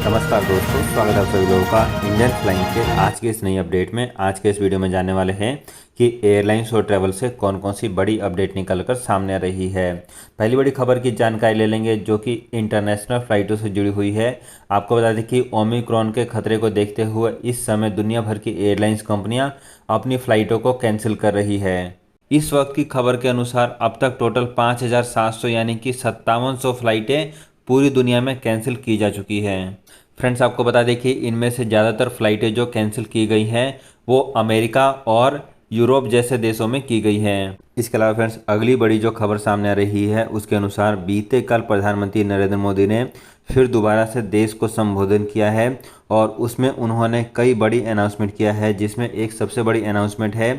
नमस्कार दोस्तों, स्वागत है आप सभी लोगों का इंडियन फ्लाइंग के आज के इस नई अपडेट में। आज के इस वीडियो में जानने वाले हैं कि एयरलाइंस और ट्रैवल से कौन कौन सी बड़ी अपडेट निकलकर सामने आ रही है। पहली बड़ी खबर की जानकारी ले लेंगे जो कि इंटरनेशनल फ्लाइटों से जुड़ी हुई है। आपको बता दें कि ओमिक्रॉन के खतरे को देखते हुए इस समय दुनिया भर की एयरलाइंस कंपनियां अपनी फ़्लाइटों को कैंसिल कर रही है। इस वक्त की खबर के अनुसार अब तक टोटल 5,700 यानी कि 5700 फ्लाइटें पूरी दुनिया में कैंसिल की जा चुकी हैं। फ्रेंड्स, आपको बता दें कि इनमें से ज़्यादातर फ़्लाइटें जो कैंसिल की गई हैं वो अमेरिका और यूरोप जैसे देशों में की गई हैं। इसके अलावा फ्रेंड्स, अगली बड़ी जो खबर सामने आ रही है उसके अनुसार बीते कल प्रधानमंत्री नरेंद्र मोदी ने फिर दोबारा से देश को संबोधन किया है और उसमें उन्होंने कई बड़ी अनाउंसमेंट किया है, जिसमें एक सबसे बड़ी अनाउंसमेंट है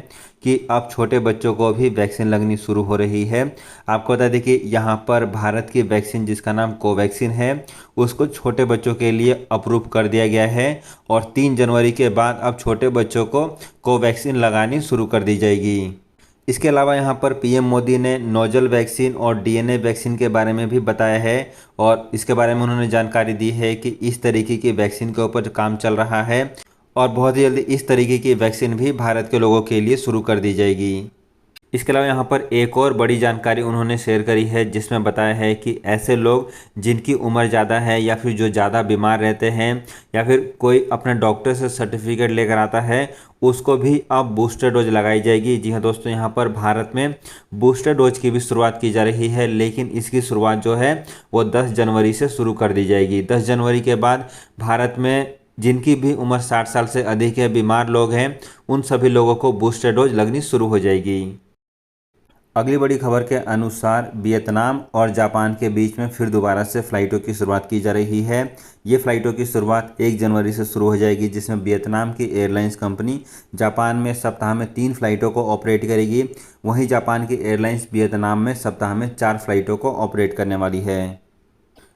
कि अब छोटे बच्चों को भी वैक्सीन लगनी शुरू हो रही है। आपको बता दें कि यहाँ पर भारत की वैक्सीन जिसका नाम कोवैक्सीन है उसको छोटे बच्चों के लिए अप्रूव कर दिया गया है और 3 जनवरी के बाद अब छोटे बच्चों को कोवैक्सीन लगानी शुरू कर दी जाएगी। इसके अलावा यहाँ पर पीएम मोदी ने नोजल वैक्सीन और डीएनए वैक्सीन के बारे में भी बताया है और इसके बारे में उन्होंने जानकारी दी है कि इस तरीके की वैक्सीन के ऊपर काम चल रहा है और बहुत ही जल्दी इस तरीके की वैक्सीन भी भारत के लोगों के लिए शुरू कर दी जाएगी। इसके अलावा यहाँ पर एक और बड़ी जानकारी उन्होंने शेयर करी है जिसमें बताया है कि ऐसे लोग जिनकी उम्र ज़्यादा है या फिर जो ज़्यादा बीमार रहते हैं या फिर कोई अपने डॉक्टर से सर्टिफिकेट लेकर आता है उसको भी अब बूस्टर डोज लगाई जाएगी। जी हाँ दोस्तों, यहाँ पर भारत में बूस्टर डोज की भी शुरुआत की जा रही है, लेकिन इसकी शुरुआत जो है वो 10 जनवरी से शुरू कर दी जाएगी। 10 जनवरी के बाद भारत में जिनकी भी उम्र 60 साल से अधिक है, बीमार लोग हैं, उन सभी लोगों को बूस्टर डोज लगनी शुरू हो जाएगी। अगली बड़ी खबर के अनुसार वियतनाम और जापान के बीच में फिर दोबारा से फ़्लाइटों की शुरुआत की जा रही है। ये फ़्लाइटों की शुरुआत 1 जनवरी से शुरू हो जाएगी, जिसमें वियतनाम की एयरलाइंस कंपनी जापान में सप्ताह में 3 फ़्लाइटों को ऑपरेट करेगी। वहीं जापान की एयरलाइंस वियतनाम में सप्ताह में 4 फ़्लाइटों को ऑपरेट करने वाली है।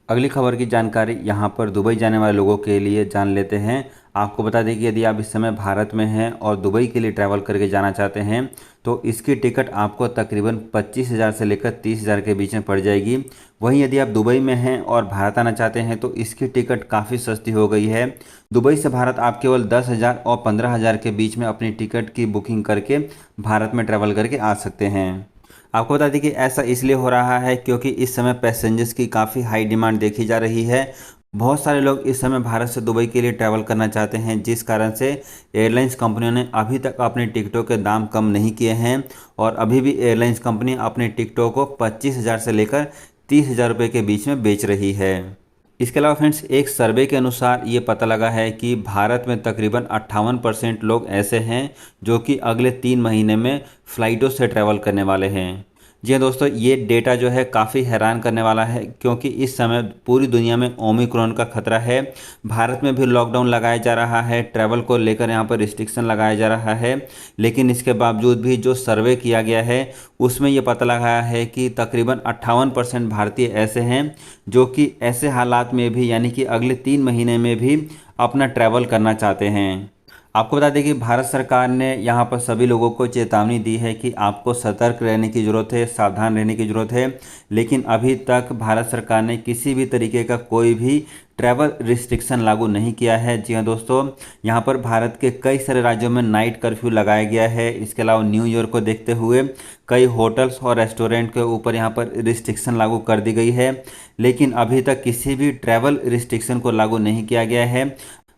अगली खबर की जानकारी यहाँ पर दुबई जाने वाले लोगों के लिए जान लेते हैं। आपको बता दें कि यदि आप इस समय भारत में हैं और दुबई के लिए ट्रैवल करके जाना चाहते हैं तो इसकी टिकट आपको तकरीबन 25,000 से लेकर 30,000 के बीच में पड़ जाएगी। वहीं यदि आप दुबई में हैं और भारत आना चाहते हैं तो इसकी टिकट काफ़ी सस्ती हो गई है। दुबई से भारत आप केवल 10,000 और 15,000 के बीच में अपनी टिकट की बुकिंग करके भारत में ट्रैवल करके आ सकते हैं। आपको बता दें कि ऐसा इसलिए हो रहा है क्योंकि इस समय पैसेंजर्स की काफ़ी हाई डिमांड देखी जा रही है। बहुत सारे लोग इस समय भारत से दुबई के लिए ट्रैवल करना चाहते हैं, जिस कारण से एयरलाइंस कंपनियों ने अभी तक अपने टिकटों के दाम कम नहीं किए हैं और अभी भी एयरलाइंस कंपनी अपने टिकटों को 25,000 से लेकर 30,000 रुपये के बीच में बेच रही है। इसके अलावा फ्रेंड्स, एक सर्वे के अनुसार ये पता लगा है कि भारत में तकरीबन 58% लोग ऐसे हैं जो कि अगले 3 महीने में फ़्लाइटों से ट्रैवल करने वाले हैं। जी हाँ दोस्तों, ये डेटा जो है काफ़ी हैरान करने वाला है क्योंकि इस समय पूरी दुनिया में ओमिक्रॉन का खतरा है। भारत में भी लॉकडाउन लगाया जा रहा है, ट्रैवल को लेकर यहाँ पर रिस्ट्रिक्शन लगाया जा रहा है, लेकिन इसके बावजूद भी जो सर्वे किया गया है उसमें ये पता लगा है कि तकरीबन 58% भारतीय ऐसे हैं जो कि ऐसे हालात में भी यानी कि अगले 3 महीने में भी अपना ट्रैवल करना चाहते हैं। आपको बता दें कि भारत सरकार ने यहाँ पर सभी लोगों को चेतावनी दी है कि आपको सतर्क रहने की ज़रूरत है, सावधान रहने की ज़रूरत है, लेकिन अभी तक भारत सरकार ने किसी भी तरीके का कोई भी ट्रैवल रिस्ट्रिक्शन लागू नहीं किया है। जी हाँ दोस्तों, यहाँ पर भारत के कई सारे राज्यों में नाइट कर्फ्यू लगाया गया है। इसके अलावा न्यू ईयर को देखते हुए कई होटल्स और रेस्टोरेंट के ऊपर यहाँ पर रिस्ट्रिक्शन लागू कर दी गई है, लेकिन अभी तक किसी भी ट्रैवल रिस्ट्रिक्शन को लागू नहीं किया गया है।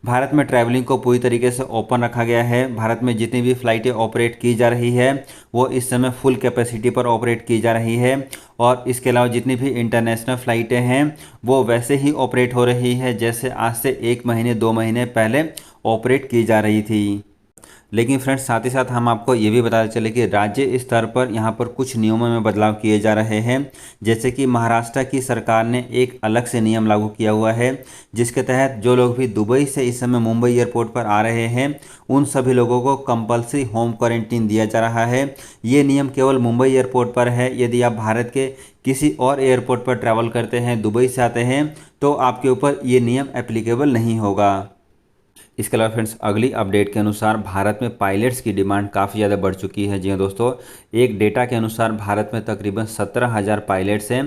भारत में ट्रैवलिंग को पूरी तरीके से ओपन रखा गया है। भारत में जितनी भी फ़्लाइटें ऑपरेट की जा रही है वो इस समय फुल कैपेसिटी पर ऑपरेट की जा रही है और इसके अलावा जितनी भी इंटरनेशनल फ़्लाइटें हैं वो वैसे ही ऑपरेट हो रही है जैसे आज से 1 महीने 2 महीने पहले ऑपरेट की जा रही थी। लेकिन फ्रेंड्स, साथ ही साथ हम आपको ये भी बताते चले कि राज्य स्तर पर यहाँ पर कुछ नियमों में बदलाव किए जा रहे हैं। जैसे कि महाराष्ट्र की सरकार ने एक अलग से नियम लागू किया हुआ है जिसके तहत जो लोग भी दुबई से इस समय मुंबई एयरपोर्ट पर आ रहे हैं उन सभी लोगों को कंपल्सरी होम क्वारंटीन दिया जा रहा है। ये नियम केवल मुंबई एयरपोर्ट पर है। यदि आप भारत के किसी और एयरपोर्ट पर ट्रैवल करते हैं, दुबई से आते हैं, तो आपके ऊपर ये नियम एप्लीकेबल नहीं होगा। इसके अलावा फ्रेंड्स, अगली अपडेट के अनुसार भारत में पायलट्स की डिमांड काफ़ी ज़्यादा बढ़ चुकी है। जी हाँ दोस्तों, एक डेटा के अनुसार भारत में तकरीबन 17,000 पायलट्स हैं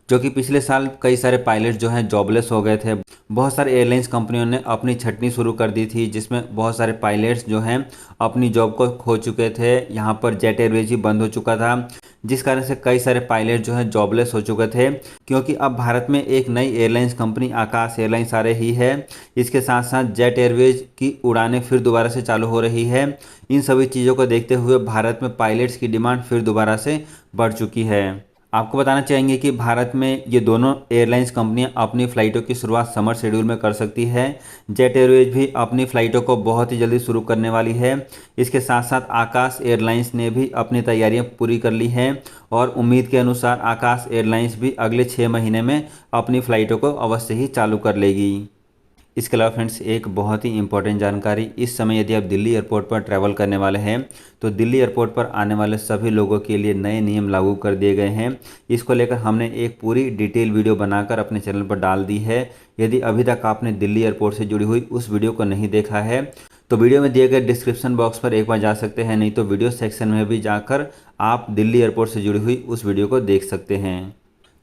जो कि पिछले साल कई सारे पायलट जो हैं जॉबलेस हो गए थे। बहुत सारे एयरलाइंस कंपनियों ने अपनी छटनी शुरू कर दी थी, जिसमें बहुत सारे पायलट्स जो हैं अपनी जॉब को खो चुके थे। यहाँ पर जेट एयरवेज ही बंद हो चुका था, जिस कारण से कई सारे पायलट जो हैं जॉबलेस हो चुके थे। क्योंकि अब भारत में एक नई एयरलाइंस कंपनी आकाश एयरलाइंस आ रही है। इसके साथ साथ जेट एयरवेज की उड़ानें फिर दोबारा से चालू हो रही है। इन सभी चीज़ों को देखते हुए भारत में पायलट्स की डिमांड फिर दोबारा से बढ़ चुकी है। आपको बताना चाहेंगे कि भारत में ये दोनों एयरलाइंस कंपनियां अपनी फ़्लाइटों की शुरुआत समर शेड्यूल में कर सकती है। जेट एयरवेज भी अपनी फ़्लाइटों को बहुत ही जल्दी शुरू करने वाली है। इसके साथ साथ आकाश एयरलाइंस ने भी अपनी तैयारियां पूरी कर ली हैं और उम्मीद के अनुसार आकाश एयरलाइंस भी अगले 6 महीने में अपनी फ़्लाइटों को अवश्य ही चालू कर लेगी। इसके अलावा फ्रेंड्स एक बहुत ही इंपॉर्टेंट जानकारी, इस समय यदि आप दिल्ली एयरपोर्ट पर ट्रैवल करने वाले हैं तो दिल्ली एयरपोर्ट पर आने वाले सभी लोगों के लिए नए नियम लागू कर दिए गए हैं। इसको लेकर हमने एक पूरी डिटेल वीडियो बनाकर अपने चैनल पर डाल दी है। यदि अभी तक आपने दिल्ली एयरपोर्ट से जुड़ी हुई उस वीडियो को नहीं देखा है तो वीडियो में दिए गए डिस्क्रिप्शन बॉक्स पर एक बार जा सकते हैं, नहीं तो वीडियो सेक्शन में भी जाकर आप दिल्ली एयरपोर्ट से जुड़ी हुई उस वीडियो को देख सकते हैं।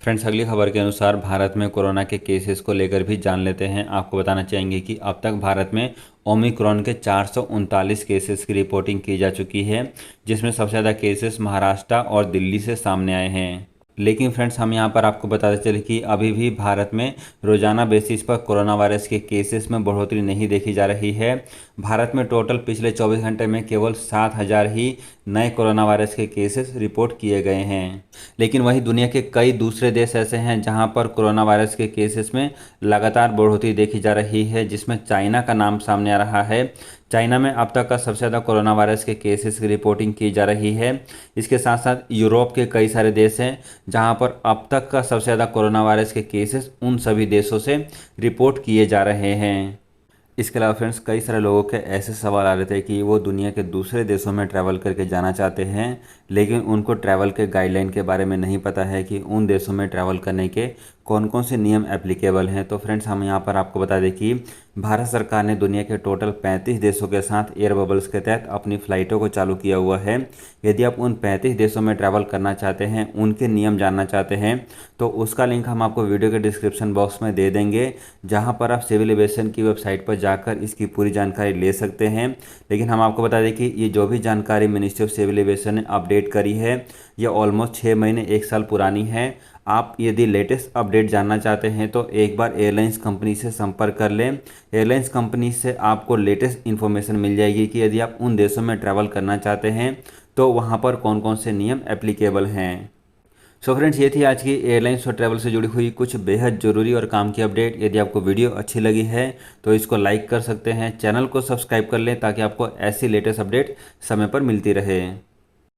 फ्रेंड्स अगली खबर के अनुसार भारत में कोरोना के केसेस को लेकर भी जान लेते हैं। आपको बताना चाहेंगे कि अब तक भारत में ओमिक्रॉन के 439 केसेस की रिपोर्टिंग की जा चुकी है, जिसमें सबसे ज़्यादा केसेस महाराष्ट्र और दिल्ली से सामने आए हैं। लेकिन फ्रेंड्स हम यहाँ पर आपको बताते चले कि अभी भी भारत में रोज़ाना बेसिस पर कोरोना वायरस के केसेस में बढ़ोतरी नहीं देखी जा रही है। भारत में टोटल पिछले 24 घंटे में केवल 7,000 ही नए कोरोना वायरस के केसेस रिपोर्ट किए गए हैं। लेकिन वहीं दुनिया के कई दूसरे देश ऐसे हैं जहां पर कोरोना वायरस के केसेस में लगातार बढ़ोतरी देखी जा रही है, जिसमें चाइना का नाम सामने आ रहा है। चाइना में अब तक का सबसे ज़्यादा कोरोना वायरस के केसेस की रिपोर्टिंग की जा रही है। इसके साथ साथ यूरोप के कई सारे देश हैं जहां पर अब तक का सबसे ज़्यादा कोरोना वायरस के केसेस उन सभी देशों से रिपोर्ट किए जा रहे हैं। इसके अलावा फ्रेंड्स कई सारे लोगों के ऐसे सवाल आ रहे थे कि वो दुनिया के दूसरे देशों में ट्रैवल करके जाना चाहते हैं, लेकिन उनको ट्रैवल के गाइडलाइन के बारे में नहीं पता है कि उन देशों में ट्रैवल करने के कौन कौन से नियम एप्लीकेबल हैं। तो फ्रेंड्स हम यहाँ पर आपको बता दें कि भारत सरकार ने दुनिया के टोटल 35 देशों के साथ एयर बबल्स के तहत अपनी फ़्लाइटों को चालू किया हुआ है। यदि आप उन 35 देशों में ट्रैवल करना चाहते हैं, उनके नियम जानना चाहते हैं, तो उसका लिंक हम आपको वीडियो के डिस्क्रिप्शन बॉक्स में दे देंगे, जहाँ पर आप सिविल एविएशन की वेबसाइट पर जाकर इसकी पूरी जानकारी ले सकते हैं। लेकिन हम आपको बता दें कि ये जो भी जानकारी मिनिस्ट्री ऑफ सिविल एविएशन ने अपडेट करी है, ये ऑलमोस्ट 6 महीने 1 साल पुरानी है। आप यदि लेटेस्ट अपडेट जानना चाहते हैं तो एक बार एयरलाइंस कंपनी से संपर्क कर लें। एयरलाइंस कंपनी से आपको लेटेस्ट इन्फॉर्मेशन मिल जाएगी कि यदि आप उन देशों में ट्रैवल करना चाहते हैं तो वहाँ पर कौन कौन से नियम एप्लीकेबल हैं। सो फ्रेंड्स ये थी आज की एयरलाइंस और ट्रैवल से जुड़ी हुई कुछ बेहद ज़रूरी और काम की अपडेट। यदि आपको वीडियो अच्छी लगी है तो इसको लाइक कर सकते हैं, चैनल को सब्सक्राइब कर लें ताकि आपको ऐसी लेटेस्ट अपडेट समय पर मिलती रहे।